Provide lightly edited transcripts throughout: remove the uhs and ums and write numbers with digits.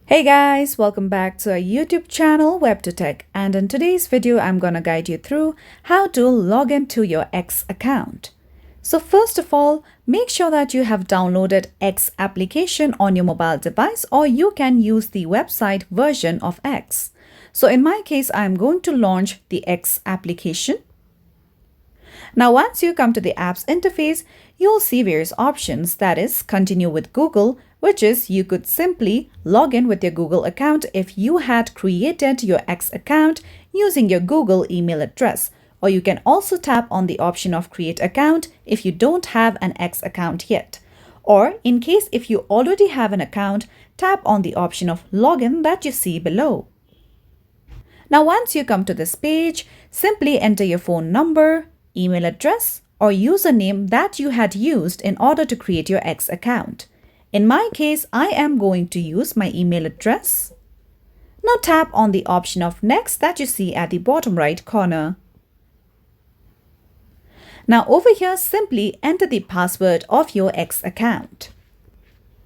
Hey guys, welcome back to our YouTube channel WebToTech, and in today's video I'm gonna guide you through how to log into your X account. So first of all, make sure that you have downloaded X application on your mobile device, or you can use the website version of X. So in my case, I'm going to launch the X application. Now, once you come to the app's interface, you'll see various options, that is, continue with Google, which is you could simply log in with your Google account if you had created your X account using your Google email address. Or you can also tap on the option of create account if you don't have an X account yet. Or in case if you already have an account, tap on the option of login that you see below. Now, once you come to this page, simply enter your phone number, email address, or username that you had used in order to create your X account. In my case, I am going to use my email address. Now tap on the option of next that you see at the bottom right corner. Now over here, simply enter the password of your X account.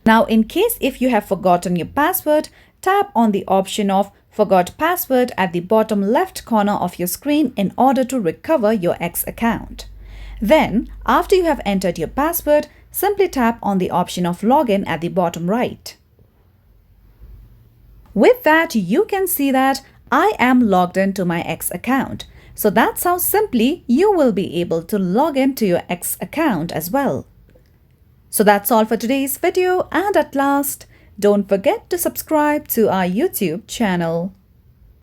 Now in case if you have forgotten your password, tap on the option of Forgot Password at the bottom left corner of your screen in order to recover your X account. Then, after you have entered your password, simply tap on the option of Login at the bottom right. With that, you can see that I am logged into my X account. So that's how simply you will be able to log into your X account as well. So that's all for today's video, and at last, don't forget to subscribe to our YouTube channel.